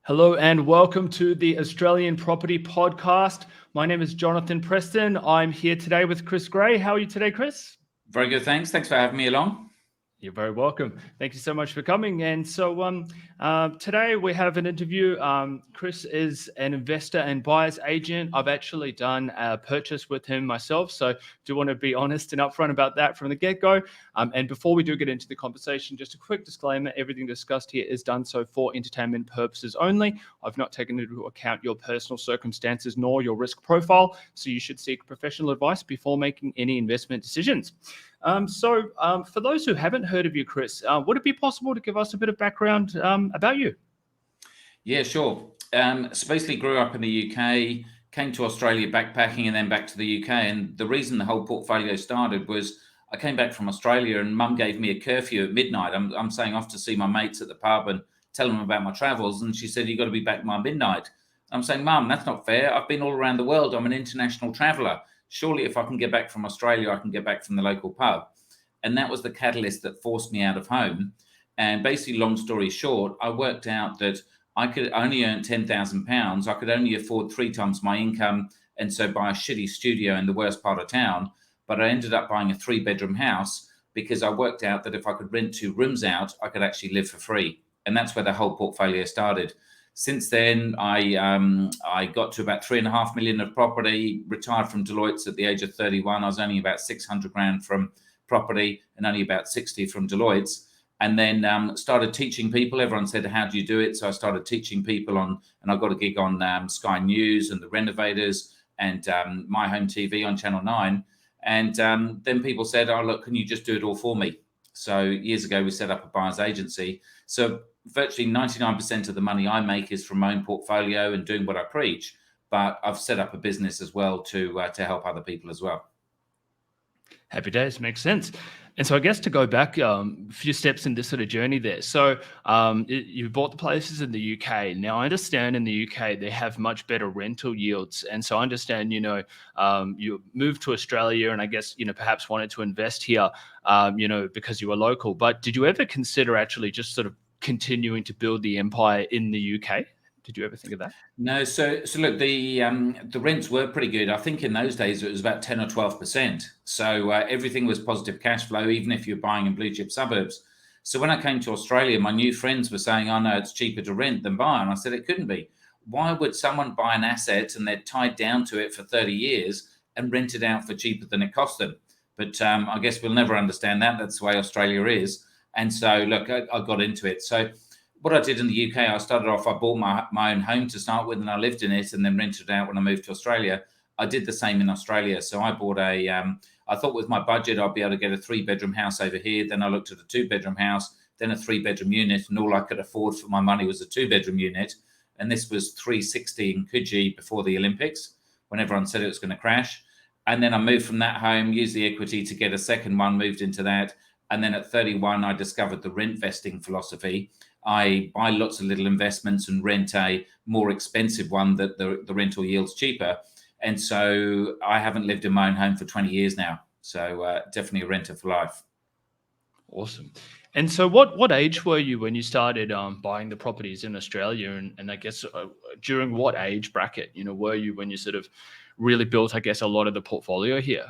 Hello and welcome to the Australian Property Podcast. My name is Jonathan Preston. I'm here today with Chris Gray. How are you today, Chris? Very good, thanks. Thanks for having me along. You're very welcome. Thank you so much for coming. And so today we have an interview. Chris is an investor and buyer's agent. I've actually done a purchase with him myself. So do want to be honest and upfront about that from the get-go. And before we do get into the conversation, just a quick disclaimer, everything discussed here is done so for entertainment purposes only. I've not taken into account your personal circumstances nor your risk profile. So you should seek professional advice before making any investment decisions. For those who haven't heard of you, Chris, would it be possible to give us a bit of background about you? Yeah, sure. So basically grew up in the UK, came to Australia backpacking and then back to the UK. And the reason the whole portfolio started was I came back from Australia and mum gave me a curfew at midnight. I'm saying off to see my mates at the pub and tell them about my travels. And she said, "You've got to be back by midnight." I'm saying, "Mum, that's not fair. I've been all around the world. I'm an international traveller. Surely if I can get back from Australia, I can get back from the local pub." And that was the catalyst that forced me out of home. And basically, long story short, I worked out that I could only earn £10,000. I could only afford 3 times my income. And so buy a shitty studio in the worst part of town. But I ended up buying a 3-bedroom house because I worked out that if I could rent 2 rooms out, I could actually live for free. And that's where the whole portfolio started. Since then, I got to about 3.5 million of property, retired from Deloitte's at the age of 31. I was only about 600 grand from property and only about 60 from Deloitte's. And then started teaching people. Everyone said, "How do you do it?" So I started teaching people and I got a gig on Sky News and The Renovators and My Home TV on Channel 9. And then people said, "Oh, look, can you just do it all for me?" So years ago, we set up a buyer's agency. So virtually 99% of the money I make is from my own portfolio and doing what I preach. But I've set up a business as well to help other people as well. Happy days, makes sense. And so I guess to go back a few steps in this sort of journey there. So you bought the places in the UK. Now I understand in the UK they have much better rental yields. And so I understand, you moved to Australia and I guess, perhaps wanted to invest here, because you were local. But did you ever consider actually just sort of continuing to build the empire in the UK? Did you ever think of that? No, so look, the rents were pretty good. I think in those days it was about 10 or 12%. So everything was positive cash flow, even if you're buying in blue chip suburbs. So when I came to Australia, my new friends were saying, "Oh no, it's cheaper to rent than buy," and I said it couldn't be. Why would someone buy an asset and they're tied down to it for 30 years and rent it out for cheaper than it cost them? But I guess we'll never understand that. That's the way Australia is. And so look, I got into it. So what I did in the UK, I started off, I bought my own home to start with and I lived in it and then rented it out when I moved to Australia. I did the same in Australia. So I bought I thought with my budget, I'd be able to get a 3-bedroom house over here. Then I looked at a 2-bedroom house, then a 3-bedroom unit. And all I could afford for my money was a 2-bedroom unit. And this was 360 in Coogee before the Olympics, when everyone said it was going to crash. And then I moved from that home, used the equity to get a second one, moved into that. And then at 31, I discovered the rent vesting philosophy. I buy lots of little investments and rent a more expensive one that the rental yield's cheaper. And so I haven't lived in my own home for 20 years now. So definitely a renter for life. Awesome. And so what age were you when you started buying the properties in Australia? And I guess during what age bracket, were you when you sort of really built, I guess, a lot of the portfolio here?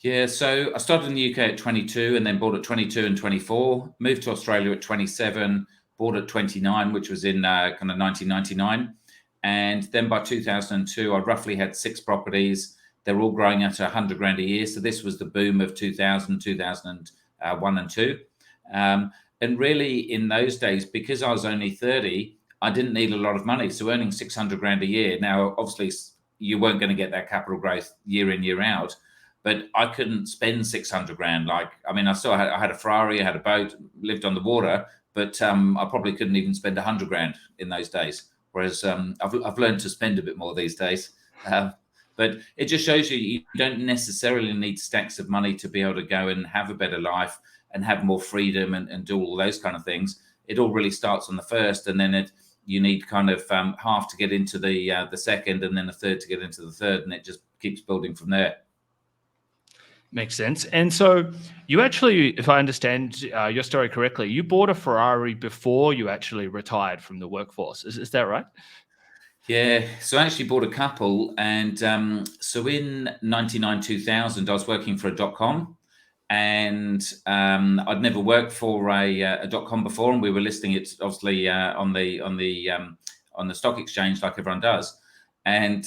Yeah, so I started in the UK at 22 and then bought at 22 and 24, moved to Australia at 27, bought at 29, which was in kind of 1999. And then by 2002, I roughly had 6 properties. They're all growing at 100 grand a year. So this was the boom of 2000, 2001 and 2. And really in those days, because I was only 30, I didn't need a lot of money. So earning 600 grand a year. Now, obviously, you weren't going to get that capital growth year in, year out. But I couldn't spend 600 grand. I had a Ferrari, I had a boat, lived on the water, but I probably couldn't even spend 100 grand in those days. Whereas I've learned to spend a bit more these days. But it just shows you don't necessarily need stacks of money to be able to go and have a better life and have more freedom and do all those kind of things. It all really starts on the first, and then you need kind of half to get into the second, and then a third to get into the third, and it just keeps building from there. Makes sense. And so you actually, if I understand your story correctly, you bought a Ferrari before you actually retired from the workforce. Is that right? Yeah, so I actually bought a couple, and so in 99, 2000, I was working for a .com, and I'd never worked for a .com before, and we were listing it obviously on the stock exchange like everyone does, and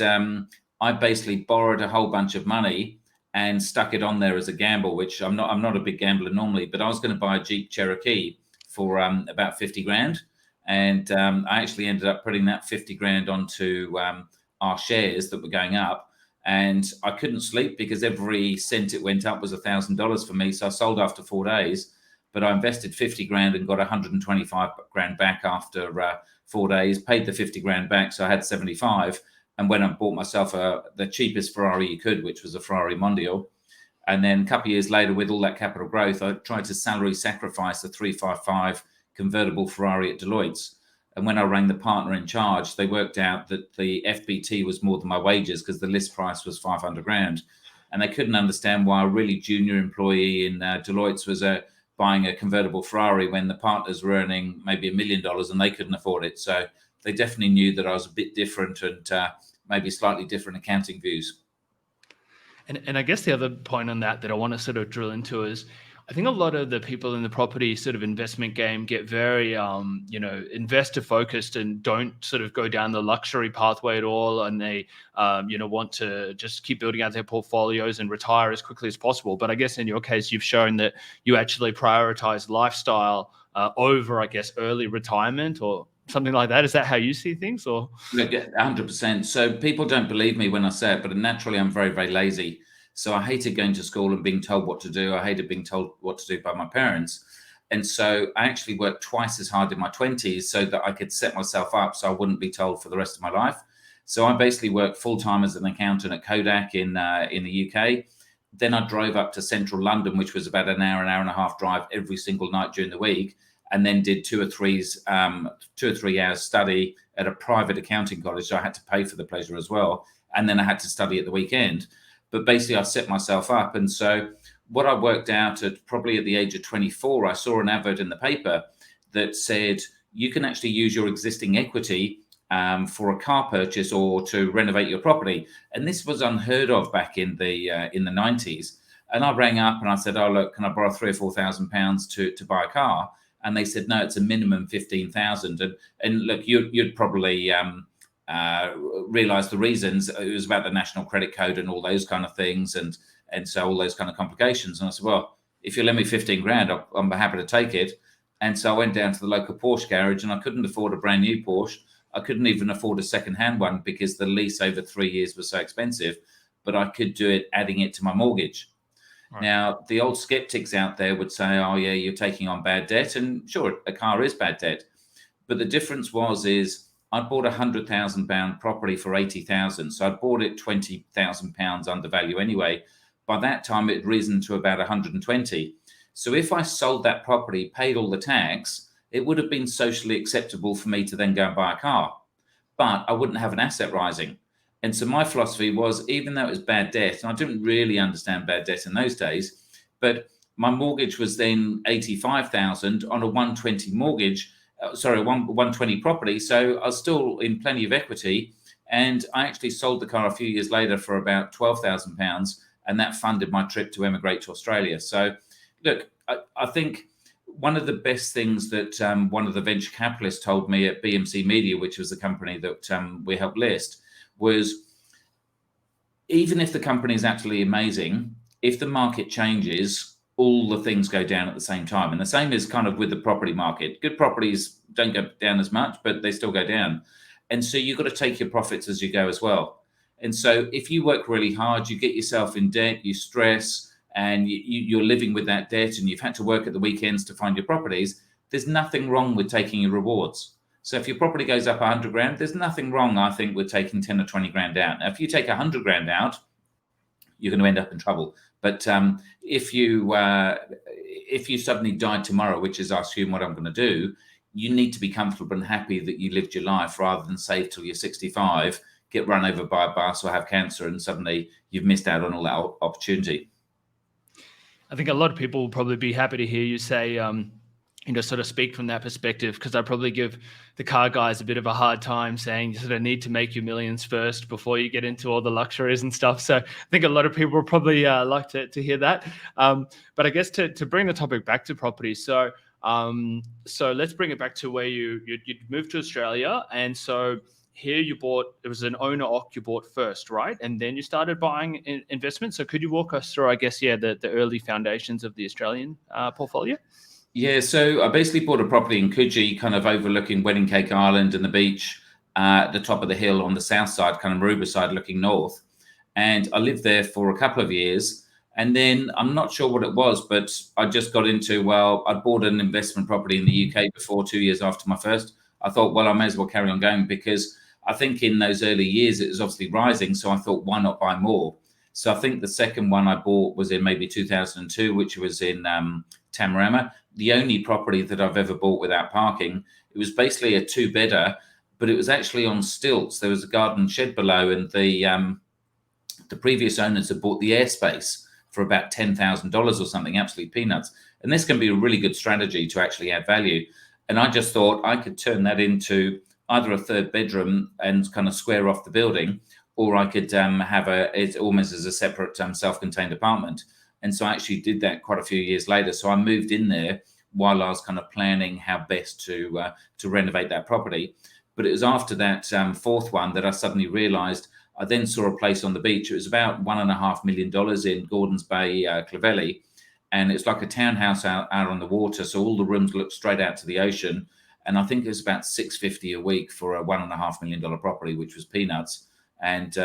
I basically borrowed a whole bunch of money and stuck it on there as a gamble, which I'm not a big gambler normally, but I was going to buy a Jeep Cherokee for about 50 grand. And I actually ended up putting that 50 grand onto our shares that were going up. And I couldn't sleep because every cent it went up was $1,000 for me. So I sold after 4 days, but I invested 50 grand and got 125 grand back after 4 days, paid the 50 grand back. So I had 75 and went and bought myself the cheapest Ferrari you could, which was a Ferrari Mondial. And then a couple of years later, with all that capital growth, I tried to salary sacrifice the 355 convertible Ferrari at Deloitte's. And when I rang the partner in charge, they worked out that the FBT was more than my wages because the list price was 500 grand. And they couldn't understand why a really junior employee in Deloitte's was buying a convertible Ferrari when the partners were earning maybe $1 million and they couldn't afford it. So they definitely knew that I was a bit different and maybe slightly different accounting views. And I guess the other point on that I want to sort of drill into is, I think a lot of the people in the property sort of investment game get very, investor focused and don't sort of go down the luxury pathway at all. And they, want to just keep building out their portfolios and retire as quickly as possible. But I guess in your case, you've shown that you actually prioritize lifestyle over, I guess, early retirement or something like that. Is that how you see things? Or Look, 100%. So people don't believe me when I say it, but naturally I'm very, very lazy. So I hated going to school and being told what to do. I hated being told what to do by my parents. And so I actually worked twice as hard in my 20s so that I could set myself up so I wouldn't be told for the rest of my life. So I basically worked full-time as an accountant at Kodak in the UK. Then I drove up to central London, which was about an hour and a half drive every single night during the week, and then did 2 or 3 hours study at a private accounting college. So I had to pay for the pleasure as well. And then I had to study at the weekend. But basically, I set myself up. And so what I worked out at probably at the age of 24, I saw an advert in the paper that said you can actually use your existing equity for a car purchase or to renovate your property. And this was unheard of back in the 90s. And I rang up and I said, oh, look, can I borrow £3,000 or £4,000 to buy a car? And they said, no, it's a minimum 15,000. And look, you'd probably realized the reasons. It was about the national credit code and all those kind of things, and so all those kind of complications. And I said, well, if you lend me 15 grand, I'm happy to take it. And so I went down to the local Porsche garage, and I couldn't afford a brand new Porsche. I couldn't even afford a second-hand one because the lease over 3 years was so expensive, but I could do it adding it to my mortgage. Right. Now, the old skeptics out there would say, oh yeah, you're taking on bad debt. And sure, a car is bad debt. But the difference is I bought a £100,000 property for 80,000. So I bought it £20,000 under value anyway. By that time, it had risen to about 120. So if I sold that property, paid all the tax, it would have been socially acceptable for me to then go and buy a car. But I wouldn't have an asset rising. And so my philosophy was, even though it was bad debt, and I didn't really understand bad debt in those days, but my mortgage was then 85,000 on a 120 mortgage. 120 property. So I was still in plenty of equity. And I actually sold the car a few years later for about £12,000. And that funded my trip to emigrate to Australia. So look, I think one of the best things that one of the venture capitalists told me at BMC Media, which was the company that we helped list, was even if the company is absolutely amazing, if the market changes, all the things go down at the same time. And the same is kind of with the property market. Good properties don't go down as much, but they still go down. And so you've got to take your profits as you go as well. And so if you work really hard, you get yourself in debt, you stress, and you're living with that debt, and you've had to work at the weekends to find your properties, there's nothing wrong with taking your rewards. So if your property goes up 100 grand, there's nothing wrong, I think, with taking 10 or 20 grand out. Now, if you take 100 grand out, you're going to end up in trouble. But if you suddenly died tomorrow, which is, I assume, what I'm going to do, you need to be comfortable and happy that you lived your life rather than save till you're 65, get run over by a bus or have cancer, and suddenly you've missed out on all that opportunity. I think a lot of people will probably be happy to hear you say, sort of speak from that perspective, because I probably give the car guys a bit of a hard time saying you sort of need to make your millions first before you get into all the luxuries and stuff. So I think a lot of people will probably like to hear that. But I guess to bring the topic back to property, so let's bring it back to where you moved to Australia, and so here you bought, it was an owner occ you bought first, right? And then you started buying investments. So could you walk us through, I guess, the early foundations of the Australian portfolio? Yeah, so I basically bought a property in Coogee, kind of overlooking Wedding Cake Island and the beach at the top of the hill on the south side, kind of Maroubra side looking north. And I lived there for a couple of years. And then I'm not sure what it was, but I just got into, well, I bought an investment property in the UK before, 2 years after my first. I thought, well, I may as well carry on going, because I think in those early years, it was obviously rising. So I thought, why not buy more? So I think the second one I bought was in maybe 2002, which was in Tamarama, the only property that I've ever bought without parking. It was basically a two-bedder, but it was actually on stilts. There was a garden shed below, and the previous owners had bought the airspace for about $10,000 or something, absolutely peanuts. And this can be a really good strategy to actually add value. And I just thought I could turn that into either a third bedroom and kind of square off the building, or I could have it almost as a separate self-contained apartment. And so I actually did that quite a few years later. So I moved in there while I was kind of planning how best to renovate that property. But it was after that fourth one that I suddenly realized. I then saw a place on the beach. It was about $1.5 million in Gordons Bay, Clovelly. And it's like a townhouse out on the water. So all the rooms look straight out to the ocean. And I think it was about $650 a week for a $1.5 million property, which was peanuts. And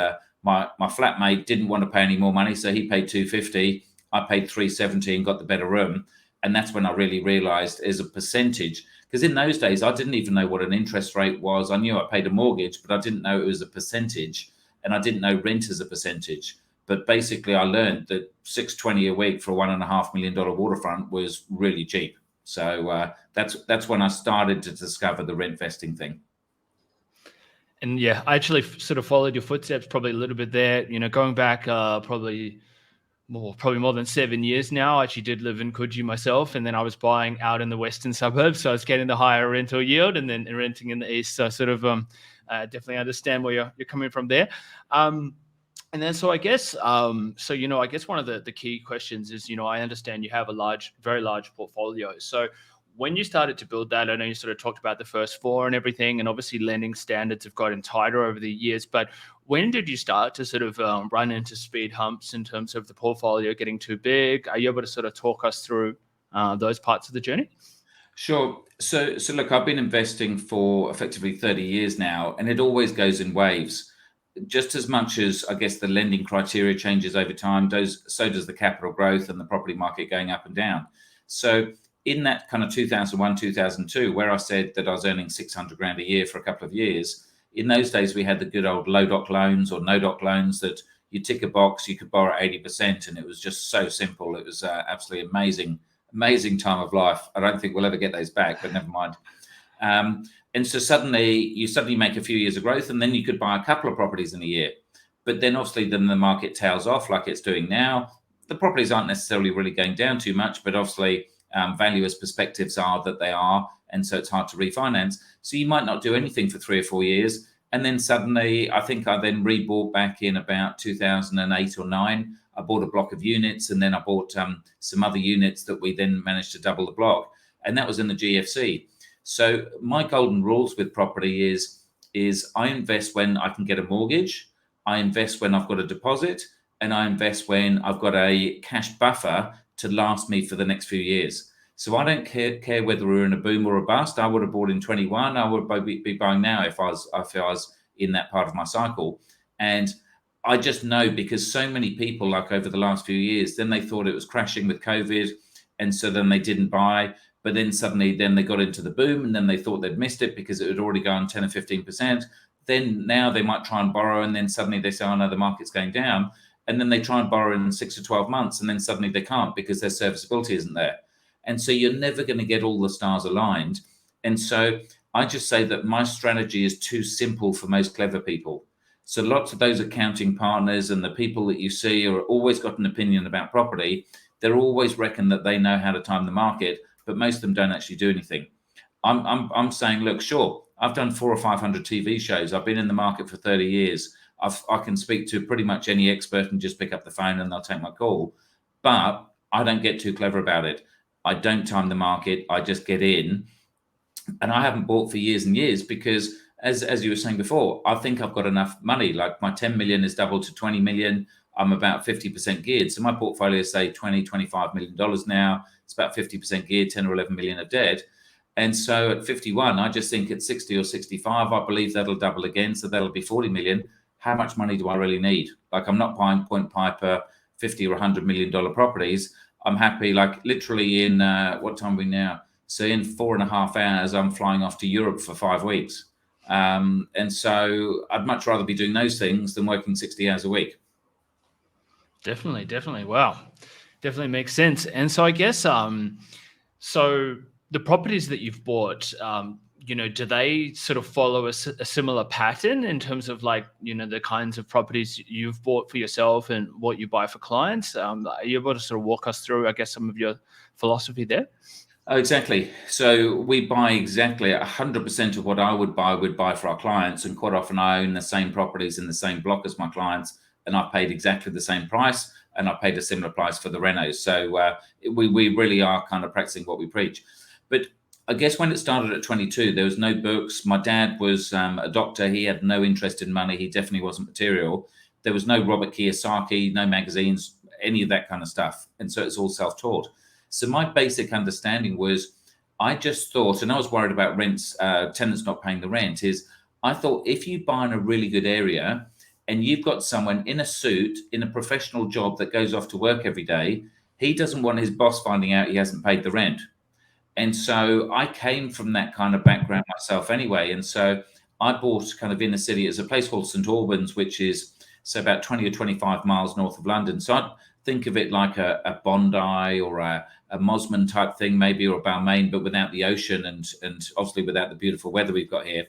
my flatmate didn't want to pay any more money, so he paid $250. I paid $370 and got the better room. And that's when I really realized, as a percentage, because in those days I didn't even know what an interest rate was. I knew I paid a mortgage, but I didn't know it was a percentage, and I didn't know rent as a percentage. But basically, I learned that $620 a week for a $1.5 million waterfront was really cheap. So that's when I started to discover the rent vesting thing. And yeah, I actually sort of followed your footsteps probably a little bit there. Going back probably more than 7 years now. I actually did live in Coogee myself, and then I was buying out in the western suburbs, so I was getting the higher rental yield and then renting in the east. So I sort of definitely understand where you're coming from there. And then, so I guess, I guess one of the key questions is, I understand you have a very large portfolio. So when you started to build that, I know you sort of talked about the first four and everything, and obviously lending standards have gotten tighter over the years. But when did you start to sort of run into speed humps in terms of the portfolio getting too big? Are you able to sort of talk us through those parts of the journey? Sure. So look, I've been investing for effectively 30 years now, and it always goes in waves. Just as much as I guess the lending criteria changes over time, so does the capital growth and the property market going up and down. So in that kind of 2001, 2002, where I said that I was earning 600 grand a year for a couple of years, in those days we had the good old low doc loans or no doc loans that you tick a box, you could borrow 80%, and it was just so simple. It was absolutely amazing time of life. I don't think we'll ever get those back, but never mind. And so you suddenly make a few years of growth, and then you could buy a couple of properties in a year. But then obviously then the market tails off like it's doing now. The properties aren't necessarily really going down too much, but obviously valuers' perspectives are that they are, and so it's hard to refinance. So you might not do anything for 3 or 4 years, and then suddenly, I think I then rebought back in about 2008 or 9. I bought a block of units, and then I bought some other units that we then managed to double the block, and that was in the GFC. So my golden rules with property is I invest when I can get a mortgage, I invest when I've got a deposit, and I invest when I've got a cash buffer to last me for the next few years. So I don't care whether we're in a boom or a bust. I would have bought in 21. I would be buying now if I was in that part of my cycle. And I just know, because so many people, like over the last few years, then they thought it was crashing with COVID, and so then they didn't buy. But then suddenly they got into the boom, and then they thought they'd missed it because it had already gone 10 or 15%. Then now they might try and borrow, and then suddenly they say, oh no, the market's going down. And then they try and borrow in 6 to 12 months, and then suddenly they can't because their serviceability isn't there. And so you're never going to get all the stars aligned. And so I just say that my strategy is too simple for most clever people. So lots of those accounting partners and the people that you see are always got an opinion about property. they're always reckon that they know how to time the market, but most of them don't actually do anything. I'm saying, look, sure, I've done 400 or 500 TV shows. I've been in the market for 30 years. I can speak to pretty much any expert and just pick up the phone and they'll take my call. But I don't get too clever about it. I don't time the market. I just get in. And I haven't bought for years and years because, as you were saying before, I think I've got enough money. Like my 10 million is doubled to 20 million. I'm about 50% geared. So my portfolio is, say, $25 million now. It's about 50% geared, 10 or 11 million of debt. And so at 51, I just think at 60 or 65, I believe that'll double again. So that'll be 40 million. How much money do I really need? Like, I'm not buying Point Piper 50 or $100 million properties. I'm happy, like literally in, what time are we now? So in 4.5 hours, I'm flying off to Europe for 5 weeks. And so I'd much rather be doing those things than working 60 hours a week. Definitely. Wow. Definitely makes sense. And so I guess, so the properties that you've bought, do they sort of follow a similar pattern in terms of like, the kinds of properties you've bought for yourself and what you buy for clients? Are you able to sort of walk us through, I guess, some of your philosophy there? Oh, exactly. So we buy exactly 100% of what I would buy for our clients. And quite often I own the same properties in the same block as my clients. And I've paid exactly the same price. And I paid a similar price for the renos. So we really are kind of practicing what we preach. But I guess when it started at 22, there was no books. My dad was a doctor. He had no interest in money. He definitely wasn't material. There was no Robert Kiyosaki, no magazines, any of that kind of stuff. And so it's all self-taught. So my basic understanding was, I just thought, and I was worried about rents, tenants not paying the rent, is I thought if you buy in a really good area and you've got someone in a suit, in a professional job that goes off to work every day, he doesn't want his boss finding out he hasn't paid the rent. And so I came from that kind of background myself anyway. And so I bought kind of in the city. It's a place called St. Albans, which is so about 20 or 25 miles north of London. So I'd think of it like a Bondi or a Mosman type thing, maybe, or a Balmain, but without the ocean and obviously without the beautiful weather we've got here.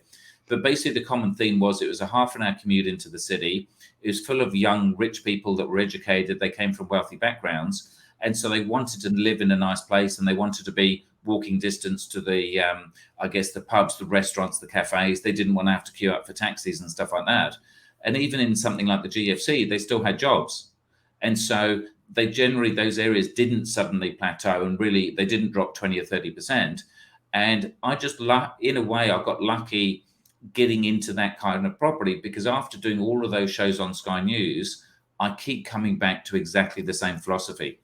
But basically the common theme was it was a half-an-hour commute into the city. It was full of young, rich people that were educated. They came from wealthy backgrounds. And so they wanted to live in a nice place and they wanted to be walking distance to the, I guess, the pubs, the restaurants, the cafes. They didn't want to have to queue up for taxis and stuff like that. And even in something like the GFC, they still had jobs. And so they generally, those areas didn't suddenly plateau and really, they didn't drop 20 or 30%. And I just, in a way, I got lucky getting into that kind of property because after doing all of those shows on Sky News, I keep coming back to exactly the same philosophy.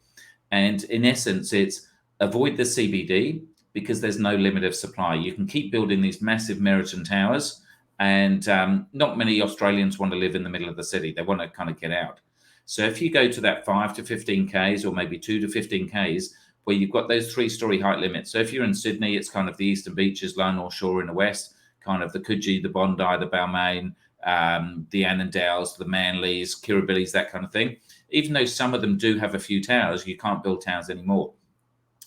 And in essence, it's avoid the CBD because there's no limit of supply. You can keep building these massive Meriton towers, and not many Australians want to live in the middle of the city. They want to kind of get out. So if you go to that 5 to 15 Ks or maybe 2 to 15 Ks, where you've got those 3-story height limits. So if you're in Sydney, it's kind of the Eastern Beaches, Lower North Shore in the west, kind of the Coogee, the Bondi, the Balmain, the Annandales, the Manleys, Kirribillis, that kind of thing. Even though some of them do have a few towers, you can't build towers anymore.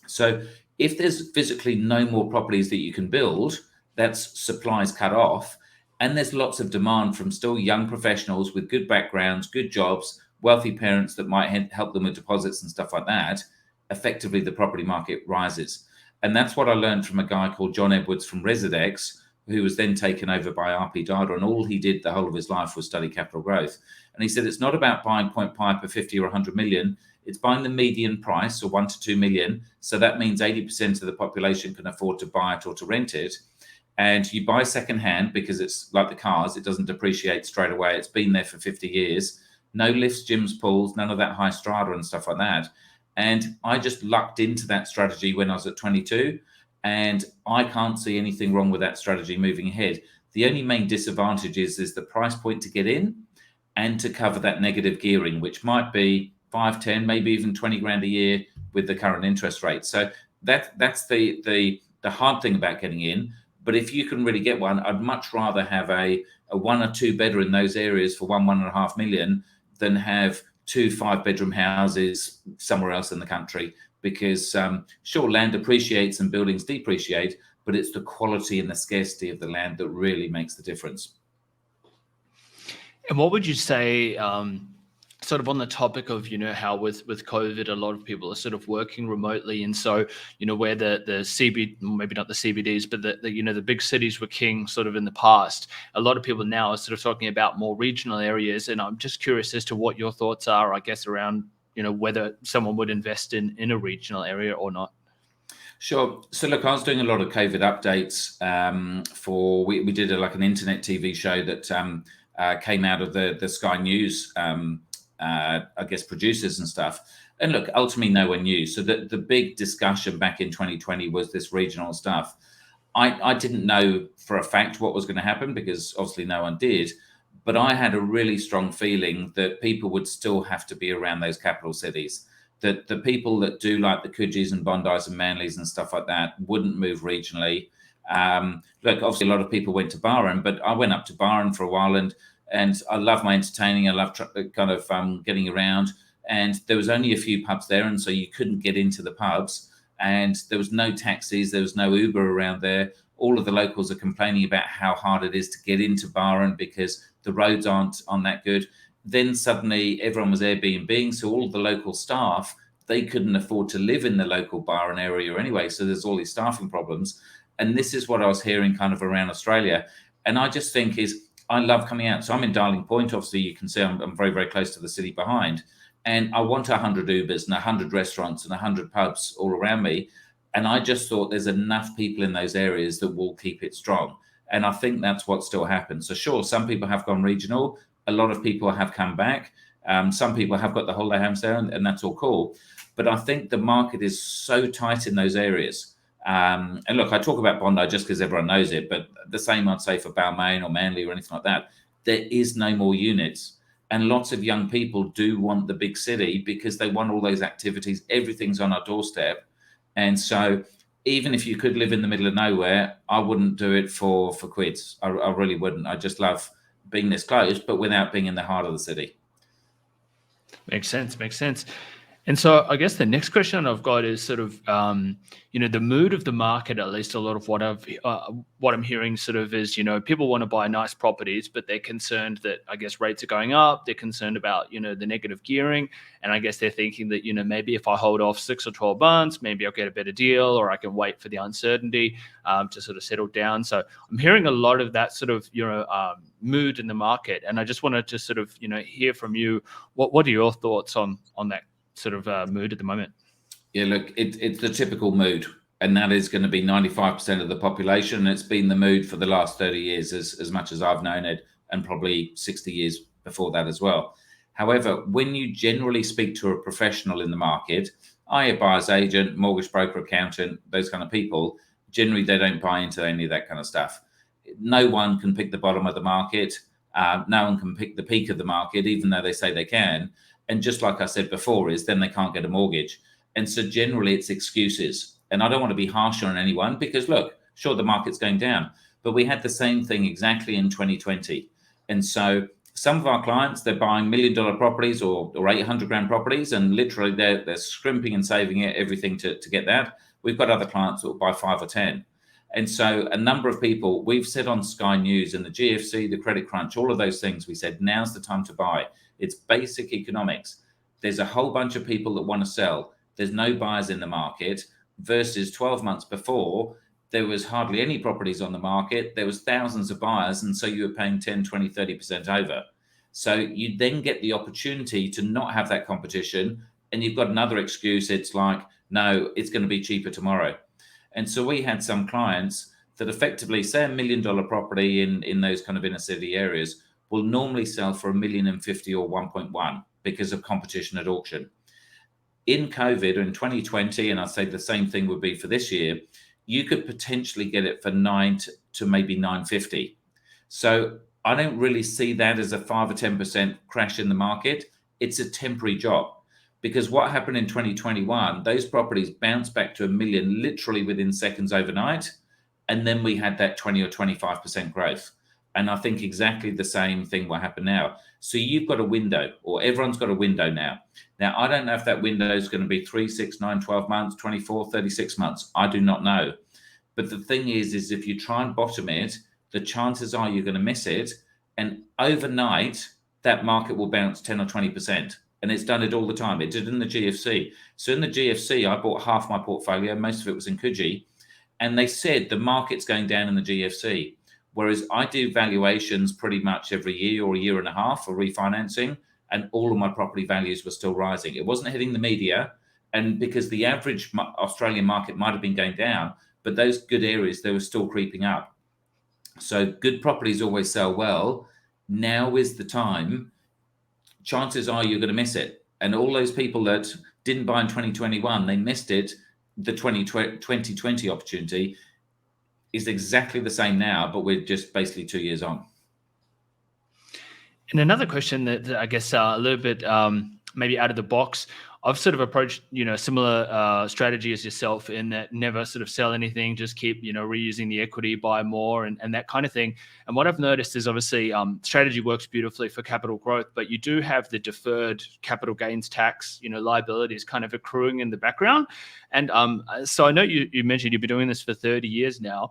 So if there's physically no more properties that you can build, that's supply's cut off. And there's lots of demand from still young professionals with good backgrounds, good jobs, wealthy parents that might help them with deposits and stuff like that. Effectively, the property market rises. And that's what I learned from a guy called John Edwards from Residex, who was then taken over by RP Dada. And all he did the whole of his life was study capital growth. And he said, it's not about buying Point Piper 50 or 100 million. It's buying the median price, or 1 to 2 million. So that means 80% of the population can afford to buy it or to rent it. And you buy secondhand because it's like the cars. It doesn't depreciate straight away. It's been there for 50 years. No lifts, gyms, pools, none of that high strata and stuff like that. And I just lucked into that strategy when I was at 22. And I can't see anything wrong with that strategy moving ahead. The only main disadvantage is the price point to get in and to cover that negative gearing, which might be 5, 10, maybe even 20 grand a year with the current interest rate. So that's the hard thing about getting in. But if you can really get one, I'd much rather have a 1 or 2 bedder in those areas for 1.5 million than have 2 5-bedroom houses somewhere else in the country. Because sure, land appreciates and buildings depreciate, but it's the quality and the scarcity of the land that really makes the difference. And what would you say, sort of on the topic of, how with COVID, a lot of people are sort of working remotely. And so, where the CB, maybe not the CBDs, but the big cities were king sort of in the past, a lot of people now are sort of talking about more regional areas. And I'm just curious as to what your thoughts are, I guess, around, whether someone would invest in a regional area or not. Sure. So look, I was doing a lot of COVID updates we did like an internet TV show that came out of the Sky News, I guess, producers and stuff. And look, ultimately, no one knew. So the big discussion back in 2020 was this regional stuff. I didn't know for a fact what was going to happen because obviously no one did. But I had a really strong feeling that people would still have to be around those capital cities. That the people that do like the Coogis and Bondis and Manleys and stuff like that wouldn't move regionally. Look, obviously a lot of people went to Byron, but I went up to Byron for a while and I love my entertaining. I love getting around. And there was only a few pubs there, and so you couldn't get into the pubs. And there was no taxis, there was no Uber around there. All of the locals are complaining about how hard it is to get into Byron because the roads aren't that good. Then suddenly everyone was Airbnb, so all of the local staff, they couldn't afford to live in the local Byron area anyway. So there's all these staffing problems. And this is what I was hearing kind of around Australia. And I just think I love coming out. So I'm in Darling Point. Obviously, you can see I'm very, very close to the city behind. And I want 100 Ubers and 100 restaurants and 100 pubs all around me. And I just thought there's enough people in those areas that will keep it strong. And I think that's what still happens. So sure, some people have gone regional. A lot of people have come back. Some people have got the holiday homes there, and that's all cool. But I think the market is so tight in those areas. And look, I talk about Bondi just because everyone knows it, but the same I'd say for Balmain or Manly or anything like that. There is no more units. And lots of young people do want the big city because they want all those activities. Everything's on our doorstep. And so even if you could live in the middle of nowhere, I wouldn't do it for quids. I really wouldn't. I just love being this close, but without being in the heart of the city. Makes sense. And so I guess the next question I've got is sort of, the mood of the market, at least a lot of what I'm hearing sort of is, people want to buy nice properties, but they're concerned that, I guess, rates are going up. They're concerned about, the negative gearing. And I guess they're thinking that, maybe if I hold off 6 or 12 months, maybe I'll get a better deal, or I can wait for the uncertainty to sort of settle down. So I'm hearing a lot of that sort of, mood in the market. And I just wanted to sort of, hear from you. What are your thoughts on that sort of mood at the moment? Yeah, look, it's the typical mood, and that is going to be 95% of the population. It's been the mood for the last 30 years, as much as I've known it, and probably 60 years before that as well. However, when you generally speak to a professional in the market, i.e. a buyer's agent, mortgage broker, accountant, those kind of people, generally they don't buy into any of that kind of stuff. No one can pick the bottom of the market. No one can pick the peak of the market, even though they say they can. And just like I said before, is then they can't get a mortgage. And so generally it's excuses. And I don't want to be harsh on anyone because, look, sure, the market's going down. But we had the same thing exactly in 2020. And so some of our clients, they're buying $1 million properties or 800 grand properties, and literally they're scrimping and saving everything to get that. We've got other clients that will buy 5 or 10. And so a number of people, we've said on Sky News and the GFC, the Credit Crunch, all of those things, we said, now's the time to buy. It's basic economics. There's a whole bunch of people that want to sell. There's no buyers in the market versus 12 months before, there was hardly any properties on the market. There was thousands of buyers. And so you were paying 10, 20, 30% over. So you then get the opportunity to not have that competition. And you've got another excuse. It's like, no, it's going to be cheaper tomorrow. And so we had some clients that effectively say $1 million property in those kind of inner city areas will normally sell for $1,050,000 or 1.1 because of competition at auction. In COVID in 2020, and I'd say the same thing would be for this year, you could potentially get it for 9 to maybe 950. So I don't really see that as a 5 or 10% crash in the market. It's a temporary job because what happened in 2021, those properties bounced back to $1 million literally within seconds overnight. And then we had that 20 or 25% growth. And I think exactly the same thing will happen now. So you've got a window, or everyone's got a window now. Now, I don't know if that window is going to be 3, 6, 9, 12 months, 24, 36 months. I do not know. But the thing is if you try and bottom it, the chances are you're going to miss it. And overnight, that market will bounce 10 or 20%. And it's done it all the time. It did in the GFC. So in the GFC, I bought half my portfolio. Most of it was in Coogee. And they said the market's going down in the GFC. Whereas I do valuations pretty much every year or a year and a half for refinancing. And all of my property values were still rising. It wasn't hitting the media. And because the average Australian market might have been going down, but those good areas, they were still creeping up. So good properties always sell well. Now is the time. Chances are you're going to miss it. And all those people that didn't buy in 2021, they missed it. The 2020 opportunity is exactly the same now, but we're just basically 2 years on. And another question that I guess a little bit maybe out of the box, I've sort of approached, similar strategy as yourself in that never sort of sell anything, just keep, reusing the equity, buy more and that kind of thing. And what I've noticed is obviously strategy works beautifully for capital growth, but you do have the deferred capital gains tax, liabilities kind of accruing in the background. And so I know you mentioned you've been doing this for 30 years now.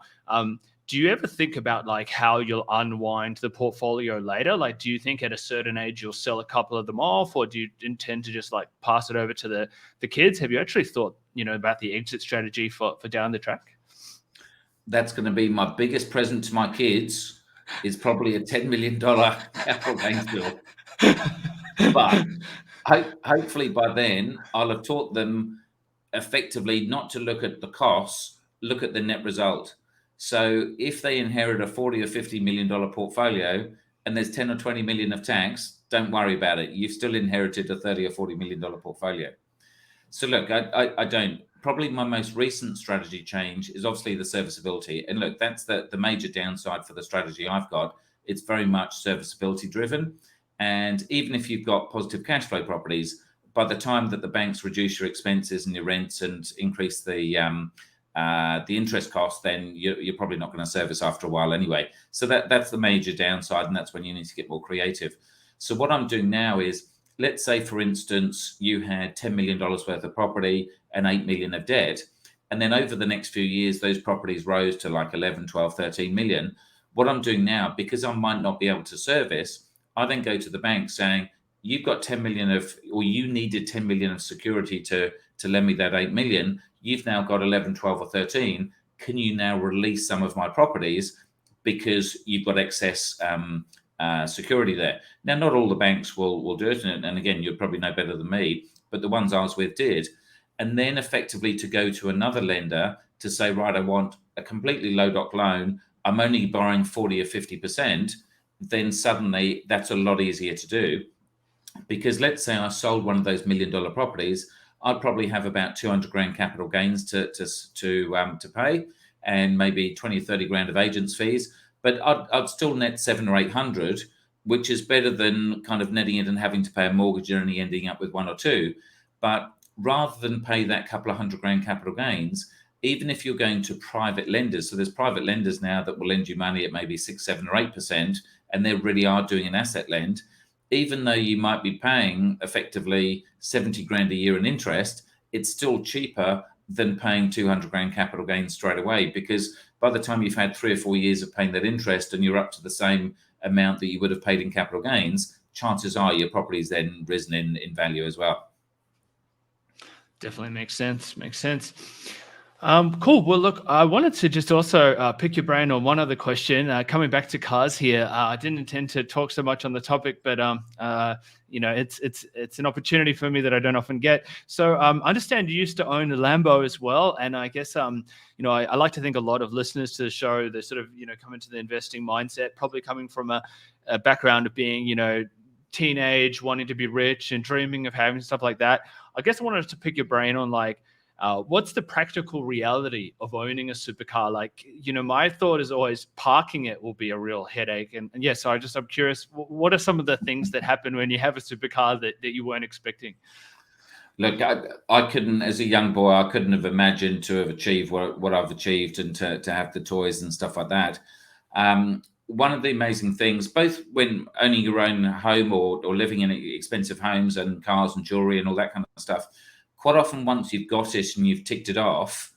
Do you ever think about like how you'll unwind the portfolio later? Like, do you think at a certain age you'll sell a couple of them off, or do you intend to just like pass it over to the kids? Have you actually thought, about the exit strategy for down the track? That's going to be my biggest present to my kids, is probably a $10 million capital gains bill. But hopefully by then I'll have taught them effectively not to look at the costs, look at the net result. So if they inherit a $40 or $50 million portfolio and there's 10 or 20 million of tax, don't worry about it. You've still inherited a $30 or $40 million portfolio. So look, I don't. Probably my most recent strategy change is obviously the serviceability. And look, that's the major downside for the strategy I've got. It's very much serviceability driven. And even if you've got positive cash flow properties, by the time that the banks reduce your expenses and your rents and increase the interest cost, then you're probably not going to service after a while anyway. So that's the major downside, and that's when you need to get more creative. So what I'm doing now is, let's say, for instance, you had $10 million worth of property and 8 million of debt, and then over the next few years, those properties rose to like 11, 12, 13 million. What I'm doing now, because I might not be able to service, I then go to the bank saying, you've got 10 million or you needed 10 million of security to lend me that 8 million. You've now got 11, 12 or 13. Can you now release some of my properties because you've got excess security there? Now, not all the banks will do it. And again, you'd probably know better than me, but the ones I was with did. And then effectively to go to another lender to say, right, I want a completely low doc loan. I'm only borrowing 40 or 50%. Then suddenly that's a lot easier to do. Because let's say I sold one of those $1 million properties, I'd probably have about 200 grand capital gains to pay, and maybe 20 or 30 grand of agents fees. But I'd still net 700 or 800, which is better than kind of netting it and having to pay a mortgage and only ending up with 1 or 2. But rather than pay that couple of $100 grand capital gains, even if you're going to private lenders, so there's private lenders now that will lend you money at maybe 6, 7 or 8%, and they really are doing an asset lend. Even though you might be paying effectively 70 grand a year in interest, it's still cheaper than paying 200 grand capital gains straight away, because by the time you've had 3 or 4 years of paying that interest and you're up to the same amount that you would have paid in capital gains, chances are your property's then risen in value as well. Definitely makes sense. Cool. Well, look, I wanted to just also pick your brain on one other question. Coming back to cars here, I didn't intend to talk so much on the topic, but it's an opportunity for me that I don't often get. So I understand you used to own a Lambo as well, and I guess I like to think a lot of listeners to the show, they sort of come into the investing mindset, probably coming from a background of being teenage, wanting to be rich and dreaming of having stuff like that. I guess I wanted to pick your brain on what's the practical reality of owning a supercar? Like, my thought is always parking it will be a real headache. And yeah, so I'm curious, what are some of the things that happen when you have a supercar that you weren't expecting? Look, I couldn't, as a young boy, I couldn't have imagined to have achieved what I've achieved and to have the toys and stuff like that. One of the amazing things, both when owning your own home or living in expensive homes and cars and jewelry and all that kind of stuff, quite often once you've got it and you've ticked it off,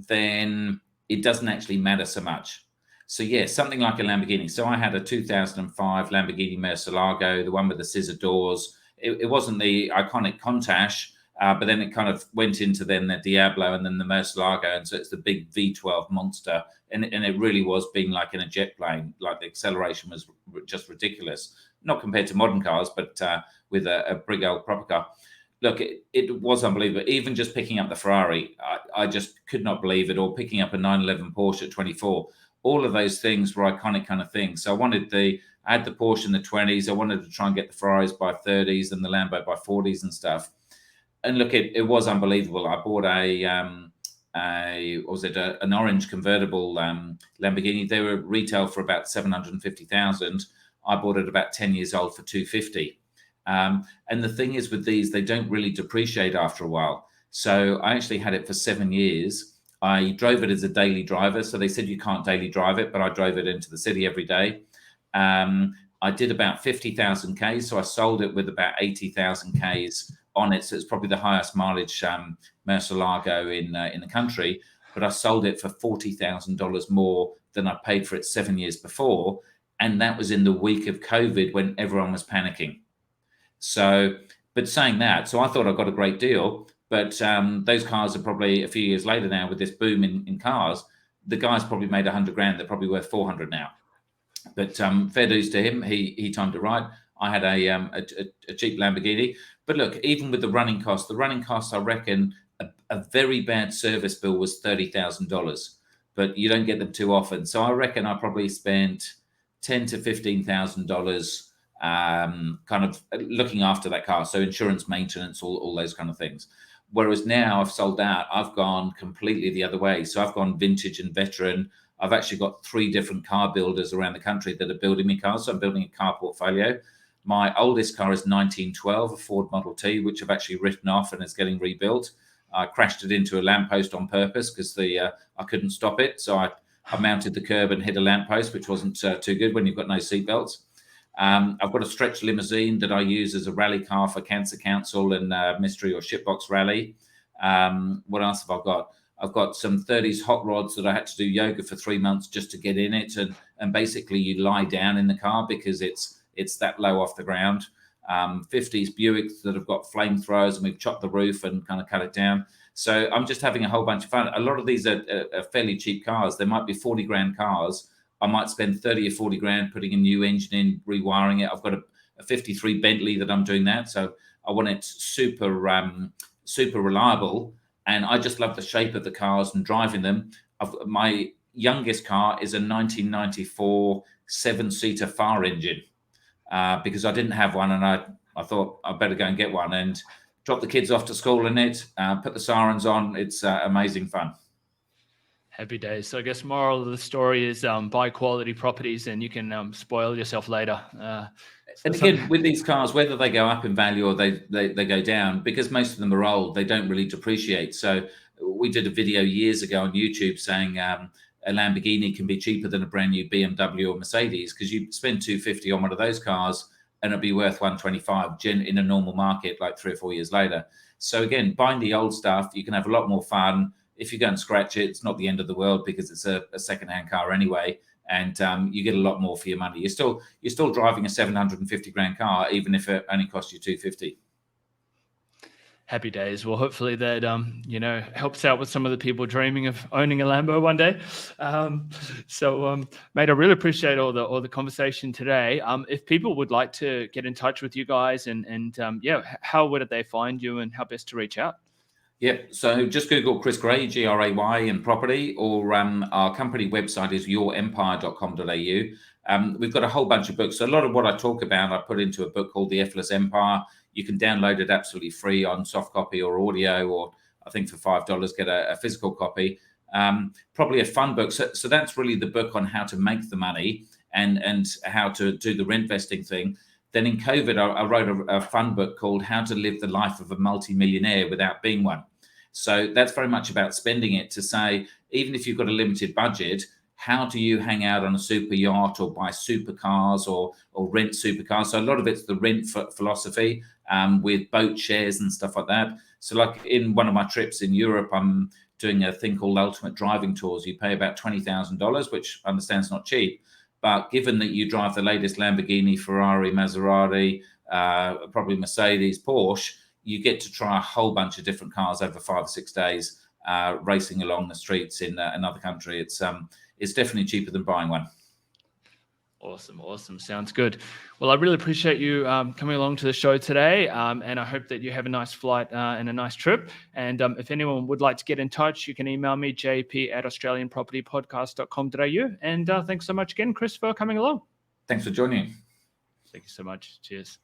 then it doesn't actually matter so much. So yeah, something like a Lamborghini. So I had a 2005 Lamborghini Murcielago, the one with the scissor doors. It wasn't the iconic Countach, but then it kind of went into then the Diablo and then the Murcielago, and so it's the big V12 monster, and it really was being like in a jet plane. Like the acceleration was just ridiculous, not compared to modern cars, but with a big old proper car. Look, it was unbelievable. Even just picking up the Ferrari, I just could not believe it. Or picking up a 911 Porsche at 24. All of those things were iconic kind of things. So I had the Porsche in the 20s. I wanted to try and get the Ferraris by 30s and the Lambo by 40s and stuff. And look, it was unbelievable. I bought an orange convertible Lamborghini. They were retail for about 750,000. I bought it about 10 years old for 250. And the thing is with these, they don't really depreciate after a while. So I actually had it for 7 years. I drove it as a daily driver. So they said you can't daily drive it, but I drove it into the city every day. I did about 50,000 Ks. So I sold it with about 80,000 Ks on it. So it's probably the highest mileage Murcielago in the country. But I sold it for $40,000 more than I paid for it 7 years before. And that was in the week of COVID when everyone was panicking. So, but saying that, so I thought I got a great deal, but those cars are probably a few years later now with this boom in cars. The guy's probably made 100 grand. They're probably worth 400 now. But fair dues to him. He timed it right. I had a cheap Lamborghini. But look, even with the running costs, I reckon a very bad service bill was $30,000. But you don't get them too often. So I reckon I probably spent $10,000 to $15,000 kind of looking after that car. So insurance, maintenance, all those kind of things. Whereas now I've sold out, I've gone completely the other way. So I've gone vintage and veteran. I've actually got 3 different car builders around the country that are building me cars. So I'm building a car portfolio. My oldest car is 1912, a Ford Model T, which I've actually written off and is getting rebuilt. I crashed it into a lamppost on purpose because I couldn't stop it. So I mounted the curb and hit a lamppost, which wasn't too good when you've got no seatbelts. I've got a stretch limousine that I use as a rally car for Cancer Council and Mystery or Shipbox Rally. What else have I got? I've got some 30s hot rods that I had to do yoga for 3 months just to get in it. And basically you lie down in the car because it's that low off the ground. 50s Buicks that have got flamethrowers, and we've chopped the roof and kind of cut it down. So I'm just having a whole bunch of fun. A lot of these are fairly cheap cars. They might be 40 grand cars. I might spend 30 or 40 grand putting a new engine in, rewiring it. I've got a 53 Bentley that I'm doing that. So I want it super reliable. And I just love the shape of the cars and driving them. My youngest car is a 1994 7-seater Far engine because I didn't have one. And I thought I better go and get one and drop the kids off to school in it, put the sirens on. It's amazing fun. Happy days. So I guess moral of the story is buy quality properties and you can spoil yourself later. And again, with these cars, whether they go up in value or they go down, because most of them are old, they don't really depreciate. So we did a video years ago on YouTube saying a Lamborghini can be cheaper than a brand new BMW or Mercedes because you spend $250 on one of those cars and it'll be worth $125 in a normal market like 3 or 4 years later. So again, buying the old stuff, you can have a lot more fun. If you go and scratch it, it's not the end of the world because it's a second-hand car anyway, and you get a lot more for your money. You're still driving a 750 grand car, even if it only costs you 250. Happy days. Well, hopefully that helps out with some of the people dreaming of owning a Lambo one day. Mate, I really appreciate all the conversation today. If people would like to get in touch with you guys and how would they find you and how best to reach out? Yeah, so just Google Chris Gray, Gray, and property, or our company website is yourempire.com.au. We've got a whole bunch of books. So a lot of what I talk about, I put into a book called The Effortless Empire. You can download it absolutely free on soft copy or audio, or I think for $5 get a physical copy. Probably a fun book. So that's really the book on how to make the money and how to do the rent vesting thing. Then in COVID, I wrote a fun book called How to Live the Life of a Multi-Millionaire Without Being One. So that's very much about spending it to say, even if you've got a limited budget, how do you hang out on a super yacht or buy supercars or rent supercars? So a lot of it's the rent philosophy with boat shares and stuff like that. So like in one of my trips in Europe, I'm doing a thing called Ultimate Driving Tours. You pay about $20,000, which I understand is not cheap. But given that you drive the latest Lamborghini, Ferrari, Maserati, probably Mercedes, Porsche, you get to try a whole bunch of different cars over 5 or 6 days, racing along the streets in another country. It's definitely cheaper than buying one. Awesome. Sounds good. Well, I really appreciate you coming along to the show today, and I hope that you have a nice flight and a nice trip. And if anyone would like to get in touch, you can email me, jp@australianpropertypodcast.com.au. And thanks so much again, Chris, for coming along. Thanks for joining. Thank you so much. Cheers.